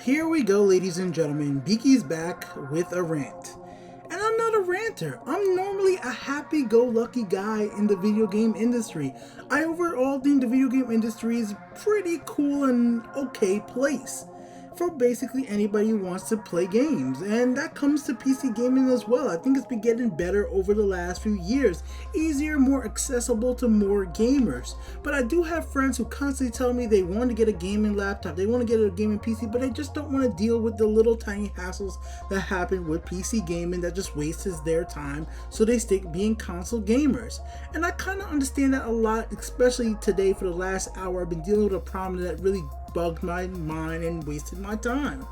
Here we go, ladies and gentlemen. Beaky's back with a rant. And I'm not a ranter. I'm normally a happy-go-lucky guy in the video game industry. I overall think the video game industry is pretty cool and okay place for basically anybody who wants to play games, and that comes to PC gaming as well. I think it's been getting better over the last few years, easier, more accessible to more gamers. But I do have friends who constantly tell me they want to get a gaming laptop, they want to get a gaming PC, but they just don't want to deal with the little tiny hassles that happen with PC gaming that just wastes their time, so they stick being console gamers. And I kind of understand that a lot, especially today. For the last hour I've been dealing with a problem that really bugged my mind and wasted my time.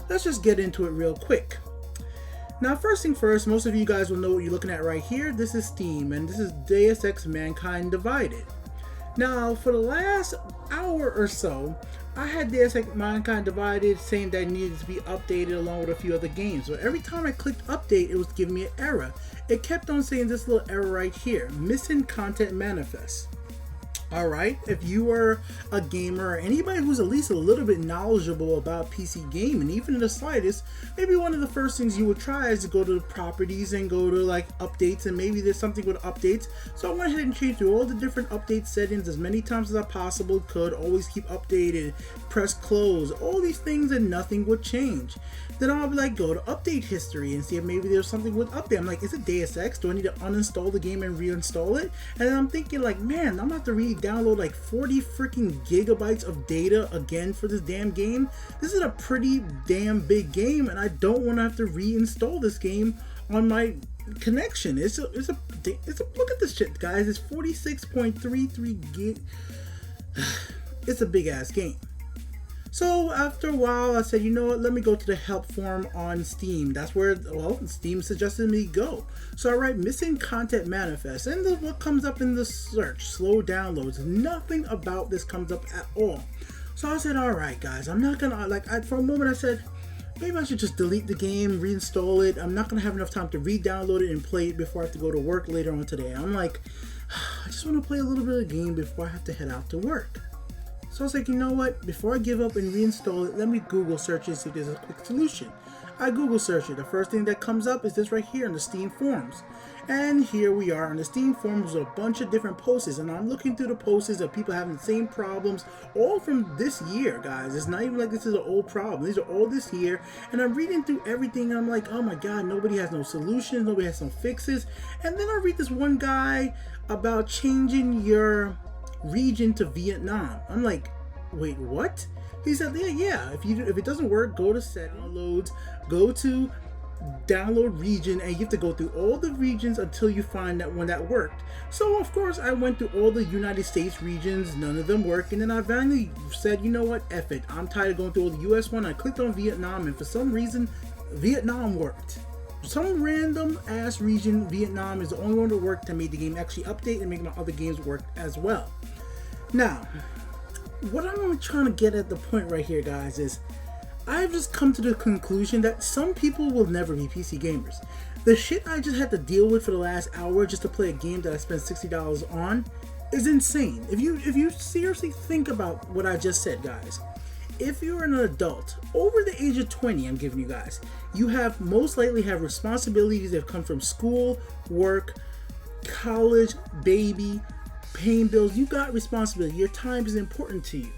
Let's just get into it real quick. Now, first thing first, most of you guys will know what you're looking at right here. This is Steam, and this is Deus Ex Mankind Divided. Now, for the last hour or so, I had Deus Ex Mankind Divided saying that it needed to be updated along with a few other games. So every time I clicked update, it was giving me an error. It kept on saying this little error right here, missing content manifest. Alright, if you are a gamer or anybody who's at least a little bit knowledgeable about PC gaming, even in the slightest, maybe one of the first things you would try is to go to the properties and go to like updates, and maybe there's something with updates. So I went ahead and changed through all the different update settings as many times as I possibly could, always keep updated, press close, all these things, and nothing would change. Then I'll be like, go to update history and see if maybe there's something with update. I'm like, is it Deus Ex? Do I need to uninstall the game and reinstall it? And then I'm thinking like, man, I'm gonna have to download like 40 freaking gigabytes of data again for this damn game. This is a pretty damn big game, and I don't want to have to reinstall this game on my connection. It's a look at this shit, guys. It's 46.33 gig. It's a big ass game. So after a while, I said, you know what, let me go to the help forum on Steam. That's where, well, Steam suggested me go. So I write missing content manifest, and what comes up in the search, slow downloads. Nothing about this comes up at all. So I said, all right, guys, I'm not gonna, for a moment I said, maybe I should just delete the game, reinstall it. I'm not gonna have enough time to re-download it and play it before I have to go to work later on today. I'm like, I just want to play a little bit of the game before I have to head out to work. So I was like, you know what, before I give up and reinstall it, let me Google search and see if there's a quick solution. I Google search it. The first thing that comes up is this right here in the Steam forums. And here we are on the Steam forums with a bunch of different posts, and I'm looking through the posts of people having the same problems, all from this year, guys. It's not even like this is an old problem. These are all this year, and I'm reading through everything, and I'm like, oh my god, nobody has no solutions, nobody has no fixes. And then I read this one guy about changing your region to Vietnam. I'm like, wait, what? He said, yeah. If it doesn't work, go to downloads, go to download region, and you have to go through all the regions until you find that one that worked. So of course I went through all the United States regions, none of them worked, and then I finally said, you know what, F it, I'm tired of going through all the US one. I clicked on Vietnam, and for some reason Vietnam worked. Some random ass region, Vietnam is the only one that worked to make the game actually update and make my other games work as well. Now, what I'm trying to get at the point right here, guys, is I've just come to the conclusion that some people will never be PC gamers. The shit I just had to deal with for the last hour just to play a game that I spent $60 on is insane. If you seriously think about what I just said, guys, if you're an adult over the age of 20, I'm giving you guys, you have most likely have responsibilities that come from school, work, college, baby, paying bills. You got responsibility. Your time is important to you.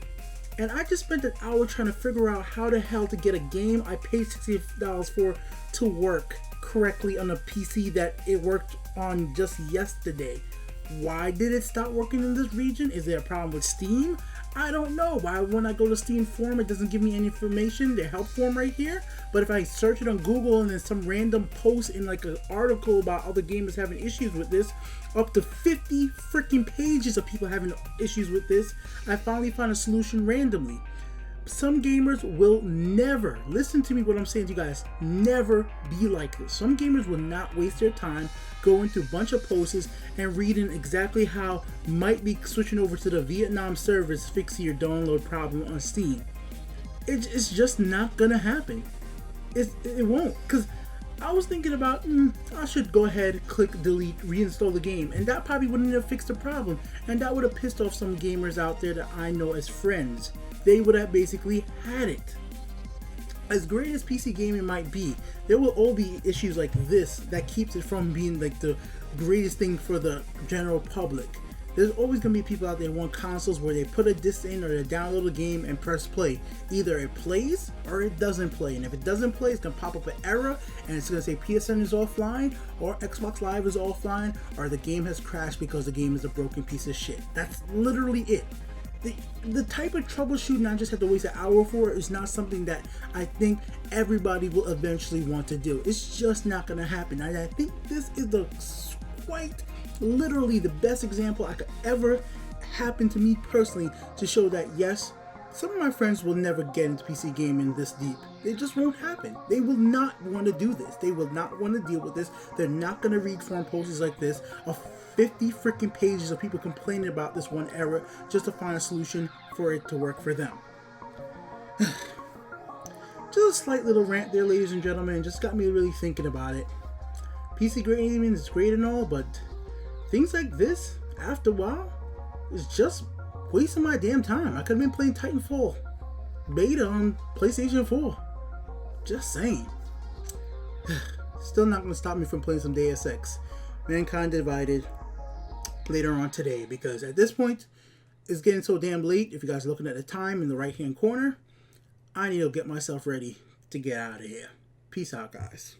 And I just spent an hour trying to figure out how the hell to get a game I paid $60 for to work correctly on a PC that it worked on just yesterday. Why did it stop working in this region? Is there a problem with Steam? I don't know. Why when I go to Steam forum it doesn't give me any information, the help form right here, but if I search it on Google and then some random post in like an article about other gamers having issues with this, up to 50 freaking pages of people having issues with this, I finally found a solution randomly. Some gamers will never, listen to me what I'm saying to you guys, never be like this. Some gamers will not waste their time going through a bunch of posts and reading exactly how might be switching over to the Vietnam servers fixing your download problem on Steam. It's just not gonna happen. It won't, because I was thinking about, I should go ahead, click delete, reinstall the game, and that probably wouldn't have fixed the problem, and that would have pissed off some gamers out there that I know as friends. They would have basically had it. as great as PC gaming might be, there will all be issues like this that keeps it from being like the greatest thing for the general public. There's always going to be people out there who want consoles where they put a disc in or they download a game and press play. Either it plays or it doesn't play. And if it doesn't play, it's going to pop up an error and it's going to say PSN is offline or Xbox Live is offline or the game has crashed because the game is a broken piece of shit. That's literally it. The type of troubleshooting I just have to waste an hour for is not something that I think everybody will eventually want to do. It's just not going to happen. And I think this is the quite literally the best example I could ever happen to me personally to show that yes, some of my friends will never get into PC gaming this deep. It just won't happen. They will not want to do this. They will not want to deal with this. They're not going to read forum posters like this of 50 freaking pages of people complaining about this one error just to find a solution for it to work for them. Just a slight little rant there, ladies and gentlemen. Just got me really thinking about it. PC gaming is great and all, but things like this, after a while, is just wasting my damn time. I could have been playing Titanfall beta on PlayStation 4. Just saying. Still not going to stop me from playing some Deus Ex. Mankind Divided later on today, because at this point, it's getting so damn late. If you guys are looking at the time in the right hand corner, I need to get myself ready to get out of here. Peace out, guys.